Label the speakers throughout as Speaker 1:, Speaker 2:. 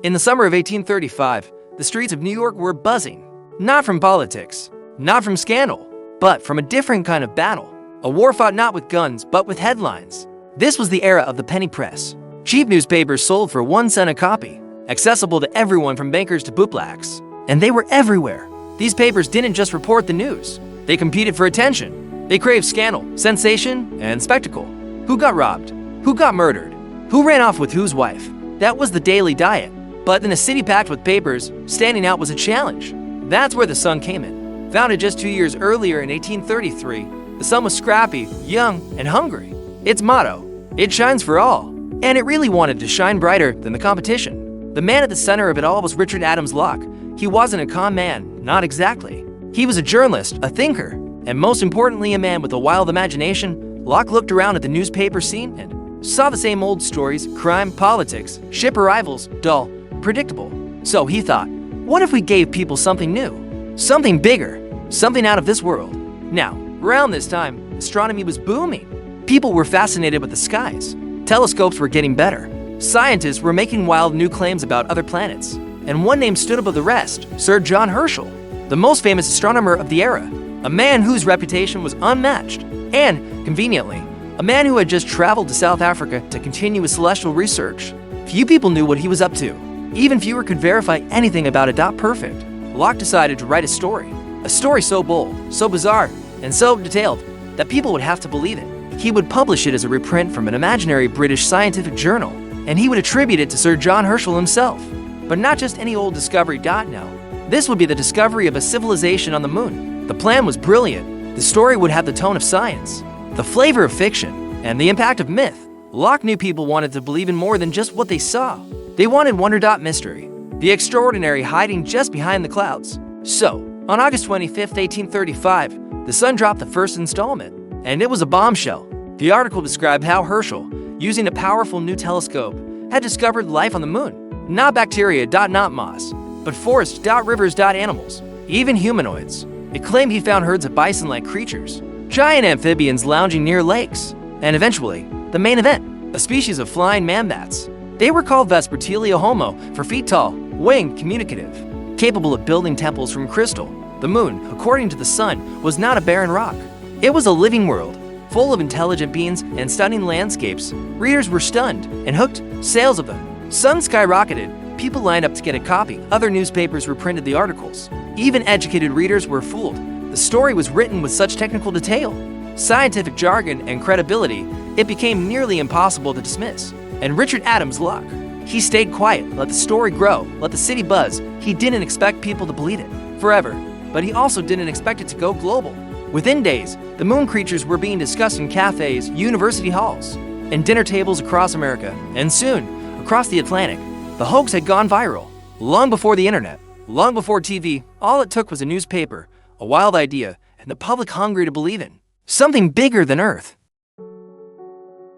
Speaker 1: In the summer of 1835, the streets of New York were buzzing. Not from politics, not from scandal, but from a different kind of battle. A war fought not with guns, but with headlines. This was the era of the penny press. Cheap newspapers sold for 1 cent a copy, accessible to everyone from bankers to bootblacks. And they were everywhere. These papers didn't just report the news. They competed for attention. They craved scandal, sensation, and spectacle. Who got robbed? Who got murdered? Who ran off with whose wife? That was the daily diet. But in a city packed with papers, standing out was a challenge. That's where the Sun came in. Founded just 2 years earlier in 1833, the Sun was scrappy, young, and hungry. Its motto, "It shines for all." And it really wanted to shine brighter than the competition. The man at the center of it all was Richard Adams Locke. He wasn't a con man, not exactly. He was a journalist, a thinker, and most importantly, a man with a wild imagination. Locke looked around at the newspaper scene and saw the same old stories: crime, politics, ship arrivals, dull, predictable. So he thought, what if we gave people something new? Something bigger, something out of this world. Now, around this time, astronomy was booming. People were fascinated with the skies. Telescopes were getting better. Scientists were making wild new claims about other planets. And one name stood above the rest: Sir John Herschel, the most famous astronomer of the era, a man whose reputation was unmatched, and, conveniently, a man who had just traveled to South Africa to continue his celestial research. Few people knew what he was up to. Even fewer could verify anything about it. Perfect. Locke decided to write a story so bold, so bizarre, and so detailed that people would have to believe it. He would publish it as a reprint from an imaginary British scientific journal, and he would attribute it to Sir John Herschel himself. But not just any old discovery. No. This would be the discovery of a civilization on the moon. The plan was brilliant. The story would have the tone of science, the flavor of fiction, and the impact of myth. Locke knew people wanted to believe in more than just what they saw. They wanted wonder. Mystery, the extraordinary hiding just behind the clouds. So, on August 25th, 1835, the Sun dropped the first installment, and it was a bombshell. The article described how Herschel, using a powerful new telescope, had discovered life on the moon. Not bacteria. Not moss, but forests. Rivers. Animals, even humanoids. It claimed he found herds of bison-like creatures, giant amphibians lounging near lakes, and eventually, the main event, a species of flying man-bats. They were called Vespertilio Homo, for feet tall, winged, communicative, capable of building temples from crystal. The moon, according to the Sun, was not a barren rock. It was a living world, full of intelligent beings and stunning landscapes. Readers were stunned and hooked. Sales of the Sun skyrocketed. People lined up to get a copy. Other newspapers reprinted the articles. Even educated readers were fooled. The story was written with such technical detail, scientific jargon, and credibility, it became nearly impossible to dismiss. And Richard Adams Locke, he stayed quiet, let the story grow, let the city buzz. He didn't expect people to believe it forever, but he also didn't expect it to go global. Within days, the moon creatures were being discussed in cafes, university halls, and dinner tables across America, and soon, across the Atlantic. The hoax had gone viral. Long before the internet, long before TV, all it took was a newspaper, a wild idea, and the public hungry to believe in something bigger than Earth.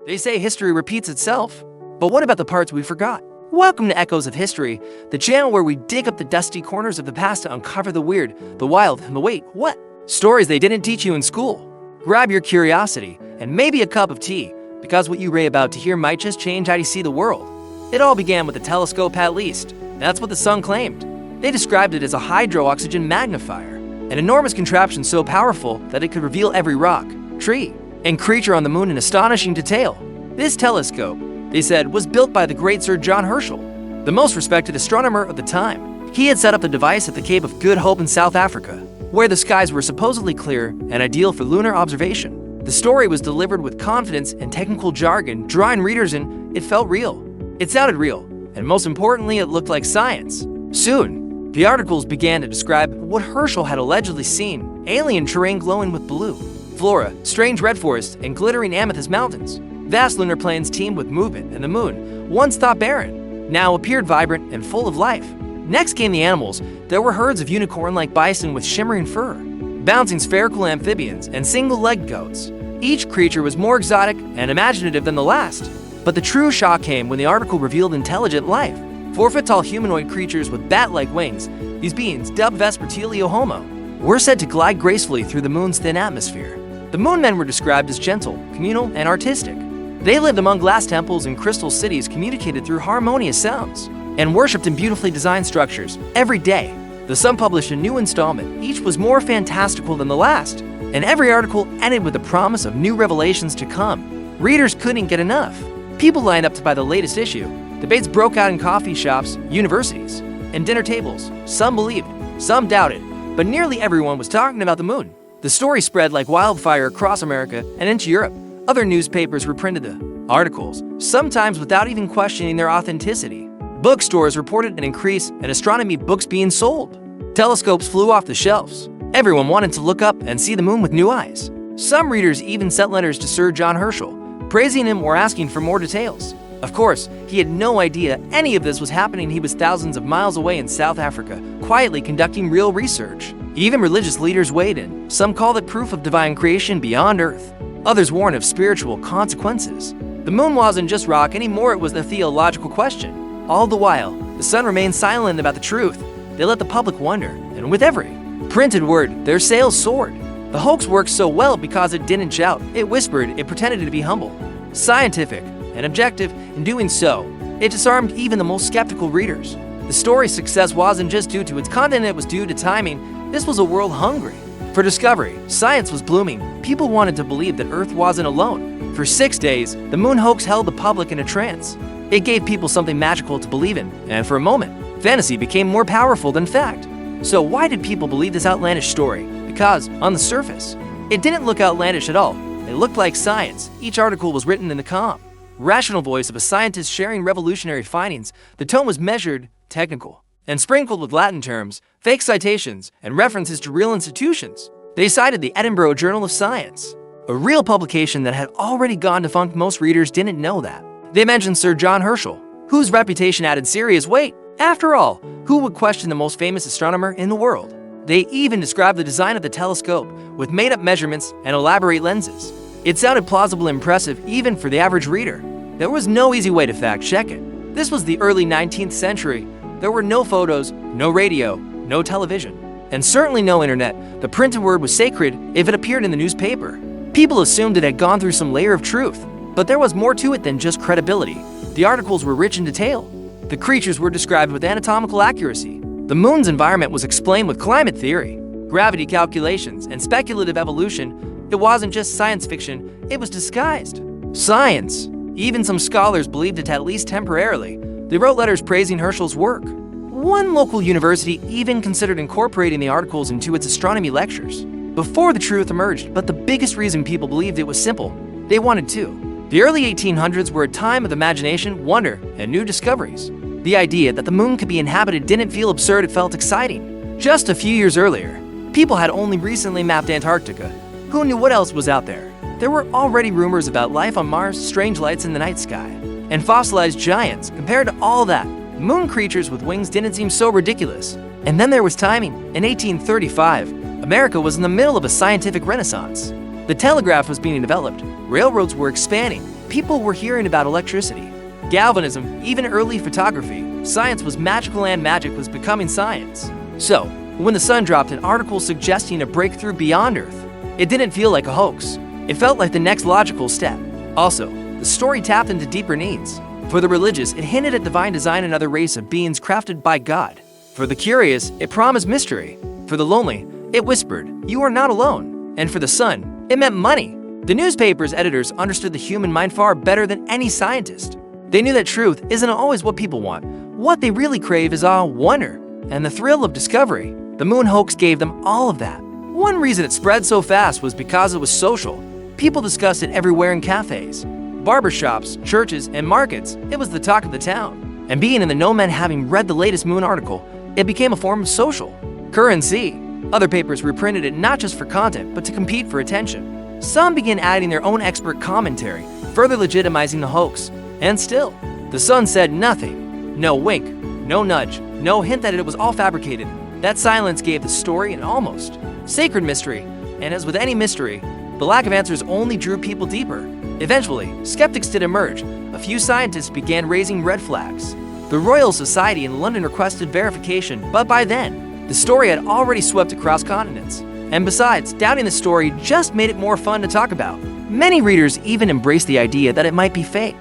Speaker 1: They say history repeats itself, but what about the parts we forgot? Welcome to Echoes of History, the channel where we dig up the dusty corners of the past to uncover the weird, the wild, and the wait, what? Stories they didn't teach you in school. Grab your curiosity and maybe a cup of tea, because what you're about to hear might just change how you see the world. It all began with a telescope, at least. That's what the Sun claimed. They described it as a hydro-oxygen magnifier, an enormous contraption so powerful that it could reveal every rock, tree, and creature on the moon in astonishing detail. This telescope, they said, was built by the great Sir John Herschel, the most respected astronomer of the time. He had set up the device at the Cape of Good Hope in South Africa, where the skies were supposedly clear and ideal for lunar observation. The story was delivered with confidence and technical jargon, drawing readers in. It felt real. It sounded real, and most importantly, it looked like science. Soon, the articles began to describe what Herschel had allegedly seen: alien terrain glowing with blue, flora, strange red forests, and glittering amethyst mountains. Vast lunar plains teemed with movement, and the moon, once thought barren, now appeared vibrant and full of life. Next came the animals. There were herds of unicorn-like bison with shimmering fur, bouncing spherical amphibians, and single-legged goats. Each creature was more exotic and imaginative than the last. But the true shock came when the article revealed intelligent life. 4-foot-tall humanoid creatures with bat-like wings, these beings, dubbed Vespertilio Homo, were said to glide gracefully through the moon's thin atmosphere. The moon men were described as gentle, communal, and artistic. They lived among glass temples and crystal cities, communicated through harmonious sounds. and worshipped in beautifully designed structures. Every day, the Sun published a new installment. Each was more fantastical than the last, and every article ended with the promise of new revelations to come. Readers couldn't get enough. People lined up to buy the latest issue. Debates broke out in coffee shops, universities, and dinner tables. Some believed, some doubted, but nearly everyone was talking about the moon. The story spread like wildfire across America and into Europe. Other newspapers reprinted the articles, sometimes without even questioning their authenticity. Bookstores reported an increase in astronomy books being sold. Telescopes flew off the shelves. Everyone wanted to look up and see the moon with new eyes. Some readers even sent letters to Sir John Herschel, praising him or asking for more details. Of course, he had no idea any of this was happening. He was thousands of miles away in South Africa, quietly conducting real research. Even religious leaders weighed in. Some called it proof of divine creation beyond Earth. Others warned of spiritual consequences. The moon wasn't just rock anymore, it was a theological question. All the while, the Sun remained silent about the truth. They let the public wonder, and with every printed word, their sales soared. The hoax worked so well because it didn't shout, it whispered, it pretended to be humble, scientific, and objective. In doing so, it disarmed even the most skeptical readers. The story's success wasn't just due to its content, it was due to timing. This was a world hungry for discovery. Science was blooming. People wanted to believe that Earth wasn't alone. For 6 days, the moon hoax held the public in a trance. It gave people something magical to believe in, and for a moment, fantasy became more powerful than fact. So why did people believe this outlandish story? Because, on the surface, it didn't look outlandish at all. It looked like science. Each article was written in the calm, rational voice of a scientist sharing revolutionary findings. The tone was measured, technical, and sprinkled with Latin terms, fake citations, and references to real institutions. They cited the Edinburgh Journal of Science, a real publication that had already gone defunct. Most readers didn't know that. They mentioned Sir John Herschel, whose reputation added serious weight. After all, who would question the most famous astronomer in the world? They even described the design of the telescope with made-up measurements and elaborate lenses. It sounded plausible and impressive even for the average reader. There was no easy way to fact-check it. This was the early 19th century. There were no photos, no radio, no television, and certainly no internet. The printed word was sacred if it appeared in the newspaper. People assumed it had gone through some layer of truth, but there was more to it than just credibility. The articles were rich in detail. The creatures were described with anatomical accuracy. The moon's environment was explained with climate theory, gravity calculations, and speculative evolution. It wasn't just science fiction, it was disguised science. Even some scholars believed it, at least temporarily. They wrote letters praising Herschel's work. One local university even considered incorporating the articles into its astronomy lectures before the truth emerged, but the biggest reason people believed it was simple: they wanted to. The early 1800s were a time of imagination, wonder, and new discoveries. The idea that the moon could be inhabited didn't feel absurd, it felt exciting. Just a few years earlier, people had only recently mapped Antarctica. Who knew what else was out there? There were already rumors about life on Mars, strange lights in the night sky, and fossilized giants. Compared to all that, moon creatures with wings didn't seem so ridiculous. And then there was timing. In 1835, America was in the middle of a scientific renaissance. The telegraph was being developed, railroads were expanding, people were hearing about electricity, galvanism, even early photography. Science was magical and magic was becoming science. So, when the sun dropped an article suggesting a breakthrough beyond Earth, it didn't feel like a hoax. It felt like the next logical step. Also, the story tapped into deeper needs. For the religious, it hinted at divine design, another race of beings crafted by God. For the curious, it promised mystery. For the lonely, it whispered, "You are not alone." And for the sun, it meant money. The newspaper's editors understood the human mind far better than any scientist. They knew that truth isn't always what people want. What they really crave is awe, wonder, and the thrill of discovery. The moon hoax gave them all of that. One reason it spread so fast was because it was social. People discussed it everywhere, in cafes, barbershops, churches, and markets. It was the talk of the town. And being in the know, meant having read the latest moon article, it became a form of social currency. Other papers reprinted it not just for content, but to compete for attention. Some began adding their own expert commentary, further legitimizing the hoax. And still, the Sun said nothing. No wink, no nudge, no hint that it was all fabricated. That silence gave the story an almost sacred mystery. And as with any mystery, the lack of answers only drew people deeper. Eventually, skeptics did emerge. A few scientists began raising red flags. The Royal Society in London requested verification, but by then, the story had already swept across continents. And besides, doubting the story just made it more fun to talk about. Many readers even embraced the idea that it might be fake.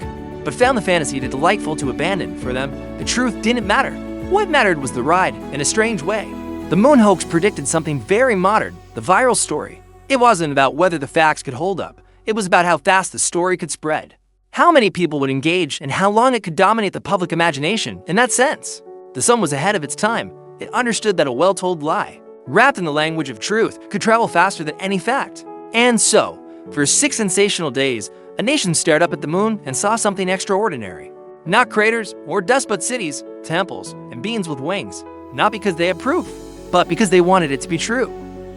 Speaker 1: but found the fantasy too delightful to abandon. For them, the truth didn't matter. What mattered was the ride, in a strange way. The moon hoax predicted something very modern, the viral story. It wasn't about whether the facts could hold up. It was about how fast the story could spread, how many people would engage, and how long it could dominate the public imagination. In that sense, the Sun was ahead of its time. It understood that a well-told lie, wrapped in the language of truth, could travel faster than any fact. And so, for 6 sensational days, a nation stared up at the moon and saw something extraordinary. Not craters or dust, but cities, temples, and beings with wings. Not because they had proof, but because they wanted it to be true.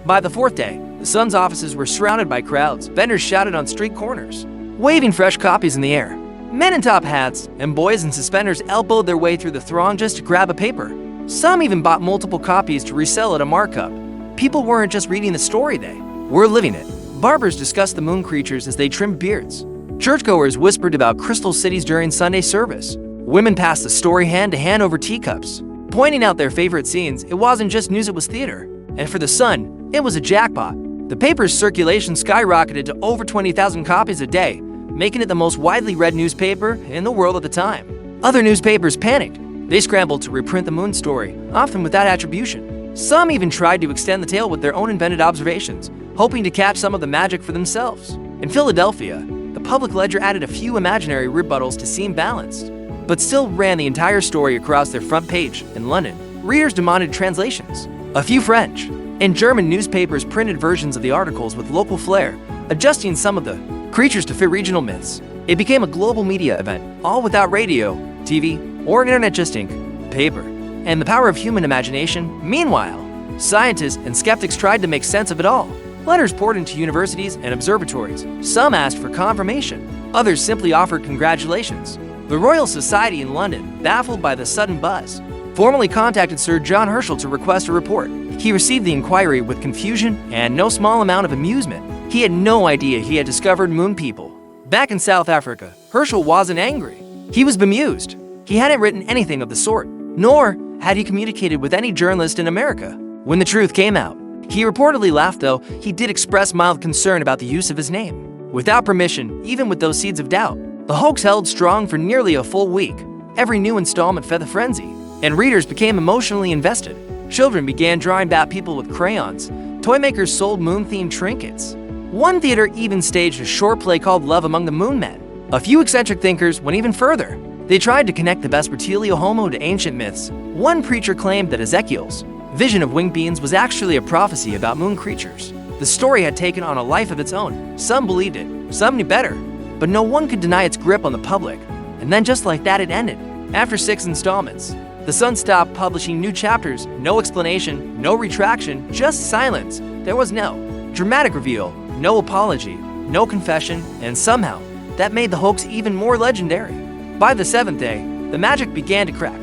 Speaker 1: By the 4th day, the Sun's offices were surrounded by crowds. Vendors shouted on street corners, waving fresh copies in the air. Men in top hats and boys in suspenders elbowed their way through the throng just to grab a paper. Some even bought multiple copies to resell at a markup. People weren't just reading the story, they were living it. Barbers discussed the moon creatures as they trimmed beards. Churchgoers whispered about crystal cities during Sunday service. Women passed the story hand to hand over teacups, pointing out their favorite scenes. It wasn't just news, it was theater. And for the Sun, it was a jackpot. The paper's circulation skyrocketed to over 20,000 copies a day, making it the most widely read newspaper in the world at the time. Other newspapers panicked. They scrambled to reprint the moon story, often without attribution. Some even tried to extend the tale with their own invented observations, hoping to catch some of the magic for themselves. In Philadelphia, the Public Ledger added a few imaginary rebuttals to seem balanced, but still ran the entire story across their front page. In London, readers demanded translations, a few French, and German newspapers printed versions of the articles with local flair, adjusting some of the creatures to fit regional myths. It became a global media event, all without radio, TV, or internet, just ink, paper, and the power of human imagination. Meanwhile, scientists and skeptics tried to make sense of it all. Letters poured into universities and observatories. Some asked for confirmation, others simply offered congratulations. The Royal Society in London, baffled by the sudden buzz, formally contacted Sir John Herschel to request a report. He received the inquiry with confusion and no small amount of amusement. He had no idea he had discovered moon people. Back in South Africa, Herschel wasn't angry. He was bemused. He hadn't written anything of the sort, nor had he communicated with any journalist in America. When the truth came out, he reportedly laughed, though he did express mild concern about the use of his name. Without permission, even with those seeds of doubt, the hoax held strong for nearly a full week. Every new installment fed the frenzy, and readers became emotionally invested. Children began drawing about people with crayons. Toy makers sold moon-themed trinkets. One theater even staged a short play called Love Among the Moon Men. A few eccentric thinkers went even further. They tried to connect the Vespertilio Homo to ancient myths. One preacher claimed that Ezekiel's vision of winged beings was actually a prophecy about moon creatures. The story had taken on a life of its own. Some believed it, some knew better, but no one could deny its grip on the public. And then just like that, it ended. After 6 installments, the Sun stopped publishing new chapters. No explanation, no retraction, just silence. There was no dramatic reveal, no apology, no confession, and somehow, that made the hoax even more legendary. By the 7th day, the magic began to crack.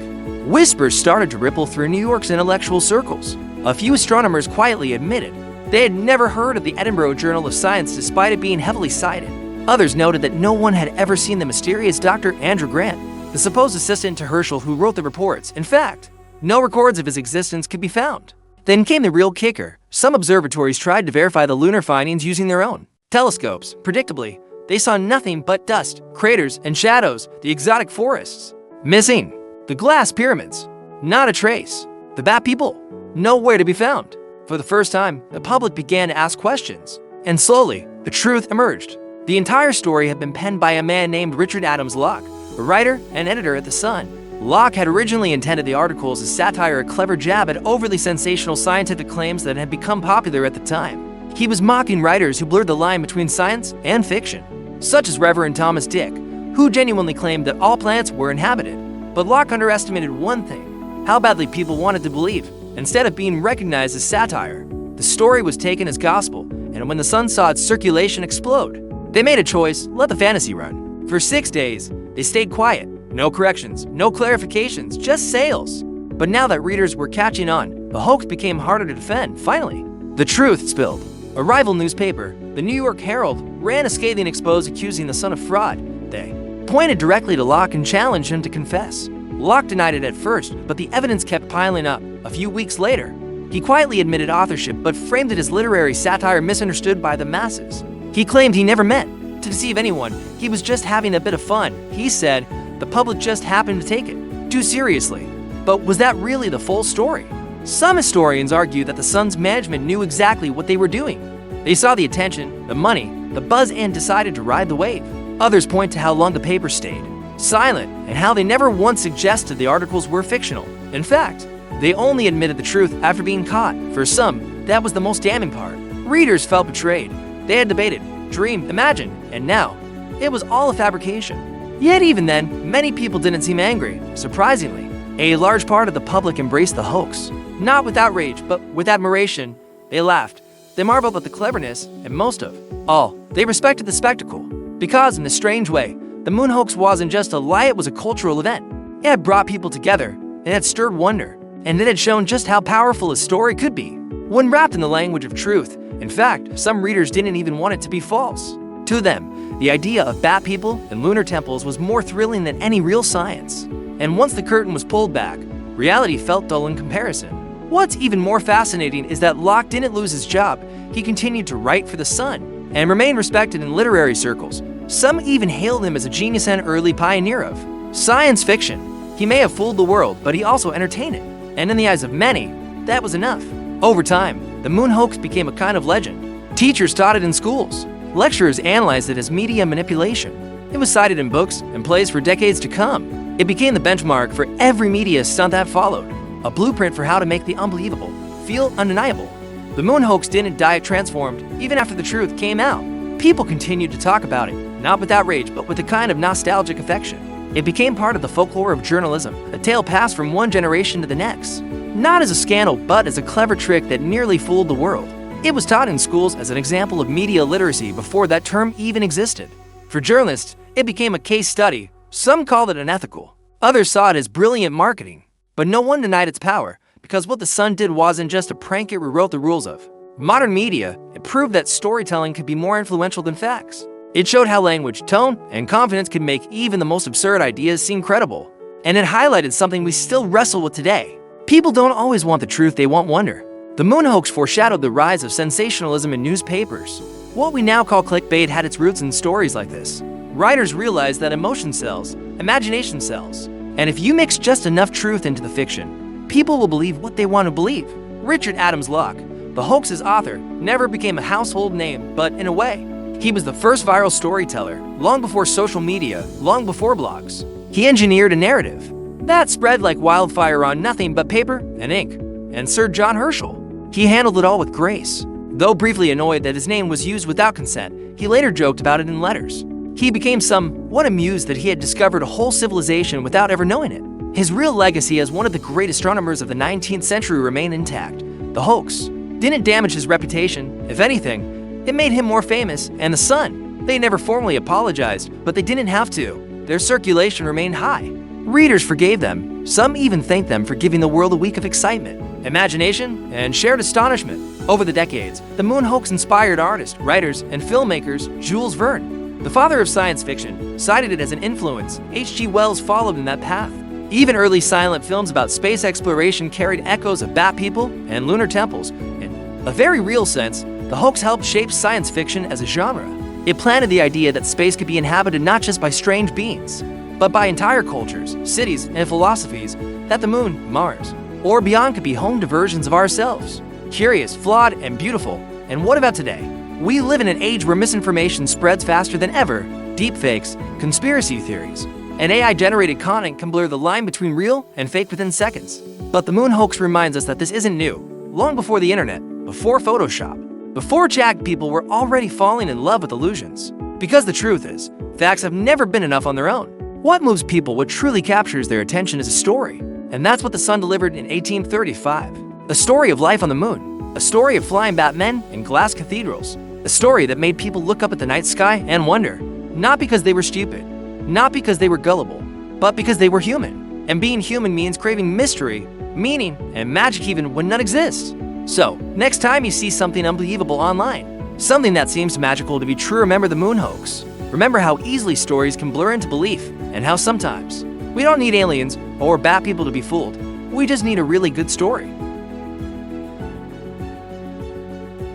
Speaker 1: Whispers started to ripple through New York's intellectual circles. A few astronomers quietly admitted they had never heard of the Edinburgh Journal of Science despite it being heavily cited. Others noted that no one had ever seen the mysterious Dr. Andrew Grant, the supposed assistant to Herschel who wrote the reports. In fact, no records of his existence could be found. Then came the real kicker. Some observatories tried to verify the lunar findings using their own telescopes. Predictably, they saw nothing but dust, craters, and shadows. The exotic forests missing. The glass pyramids, not a trace. The Bat People, nowhere to be found. For the first time, the public began to ask questions, and slowly, the truth emerged. The entire story had been penned by a man named Richard Adams Locke, a writer and editor at The Sun. Locke had originally intended the articles as satire, a clever jab at overly sensational scientific claims that had become popular at the time. He was mocking writers who blurred the line between science and fiction, such as Reverend Thomas Dick, who genuinely claimed that all planets were inhabited. But Locke underestimated one thing: how badly people wanted to believe. Instead of being recognized as satire, the story was taken as gospel, and when the Sun saw its circulation explode, they made a choice: let the fantasy run. For 6 days, they stayed quiet. No corrections, no clarifications, just sales. But now that readers were catching on, the hoax became harder to defend. Finally, the truth spilled. A rival newspaper, the New York Herald, ran a scathing expose accusing the Sun of fraud. They pointed directly to Locke and challenged him to confess. Locke denied it at first, but the evidence kept piling up. A few weeks later, he quietly admitted authorship but framed it as literary satire misunderstood by the masses. He claimed he never meant to deceive anyone. He was just having a bit of fun. He said the public just happened to take it too seriously. But was that really the full story? Some historians argue that the Sun's management knew exactly what they were doing. They saw the attention, the money, the buzz, and decided to ride the wave. Others point to how long the paper stayed silent and how they never once suggested the articles were fictional. In fact, they only admitted the truth after being caught. For some, that was the most damning part. Readers felt betrayed. They had debated, dreamed, imagined, and now it was all a fabrication. Yet even then, many people didn't seem angry. Surprisingly, a large part of the public embraced the hoax. Not with outrage, but with admiration. They laughed. They marveled at the cleverness, and most of all, they respected the spectacle. Because in a strange way, the moon hoax wasn't just a lie, it was a cultural event. It had brought people together, it had stirred wonder, and it had shown just how powerful a story could be when wrapped in the language of truth. In fact, some readers didn't even want it to be false. To them, the idea of bat people and lunar temples was more thrilling than any real science. And once the curtain was pulled back, reality felt dull in comparison. What's even more fascinating is that Locke didn't lose his job. He continued to write for The Sun and remained respected in literary circles. Some even hailed him as a genius and early pioneer of science fiction. He may have fooled the world, but he also entertained it. And in the eyes of many, that was enough. Over time, the moon hoax became a kind of legend. Teachers taught it in schools. Lecturers analyzed it as media manipulation. It was cited in books and plays for decades to come. It became the benchmark for every media stunt that followed, a blueprint for how to make the unbelievable feel undeniable. The moon hoax didn't die, it transformed. Even after the truth came out, people continued to talk about it, not with outrage, but with a kind of nostalgic affection. It became part of the folklore of journalism, a tale passed from one generation to the next. Not as a scandal, but as a clever trick that nearly fooled the world. It was taught in schools as an example of media literacy before that term even existed. For journalists, it became a case study. Some called it unethical. Others saw it as brilliant marketing. But no one denied its power, because what The Sun did wasn't just a prank, it rewrote the rules of modern media. It proved that storytelling could be more influential than facts. It showed how language, tone, and confidence could make even the most absurd ideas seem credible. And it highlighted something we still wrestle with today. People don't always want the truth, they want wonder. The moon hoax foreshadowed the rise of sensationalism in newspapers. What we now call clickbait had its roots in stories like this. Writers realized that emotion sells, imagination sells, and if you mix just enough truth into the fiction, people will believe what they want to believe. Richard Adams Locke, the hoax's author, never became a household name, but in a way, he was the first viral storyteller, long before social media, long before blogs. He engineered a narrative that spread like wildfire on nothing but paper and ink. And Sir John Herschel, he handled it all with grace. Though briefly annoyed that his name was used without consent, he later joked about it in letters. He became somewhat amused that he had discovered a whole civilization without ever knowing it. His real legacy as one of the great astronomers of the 19th century remained intact. The hoax didn't damage his reputation. If anything, it made him more famous. And The Sun, they never formally apologized, but they didn't have to. Their circulation remained high. Readers forgave them. Some even thanked them for giving the world a week of excitement, imagination, and shared astonishment. Over the decades, the moon hoax inspired artists, writers, and filmmakers. Jules Verne, the father of science fiction, cited it as an influence. H.G. Wells followed in that path. Even early silent films about space exploration carried echoes of bat people and lunar temples. In a very real sense, the hoax helped shape science fiction as a genre. It planted the idea that space could be inhabited not just by strange beings, but by entire cultures, cities, and philosophies, that the moon, Mars, or beyond could be home to versions of ourselves. Curious, flawed, and beautiful. And what about today? We live in an age where misinformation spreads faster than ever. Deepfakes, conspiracy theories, and AI-generated content can blur the line between real and fake within seconds. But the moon hoax reminds us that this isn't new. Long before the internet, before Photoshop, before chat, people were already falling in love with illusions. Because the truth is, facts have never been enough on their own. What moves people, what truly captures their attention is a story. And that's what The Sun delivered in 1835. A story of life on the moon. A story of flying Batmen and glass cathedrals. A story that made people look up at the night sky and wonder. Not because they were stupid, not because they were gullible, but because they were human. And being human means craving mystery, meaning, and magic even when none exists. So, next time you see something unbelievable online, something that seems magical to be true, remember the moon hoax. Remember how easily stories can blur into belief, and how sometimes we don't need aliens or bad people to be fooled. We just need a really good story.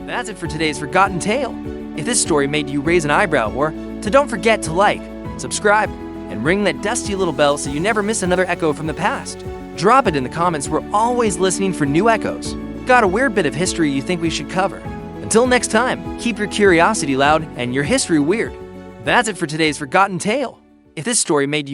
Speaker 1: That's it for today's Forgotten Tale. If this story made you raise an eyebrow or So don't forget to like, subscribe, and ring that dusty little bell so you never miss another echo from the past. Drop it in the comments. We're always listening for new echoes. Got a weird bit of history you think we should cover? Until next time, keep your curiosity loud and your history weird. That's it for today's Forgotten Tale. If this story made you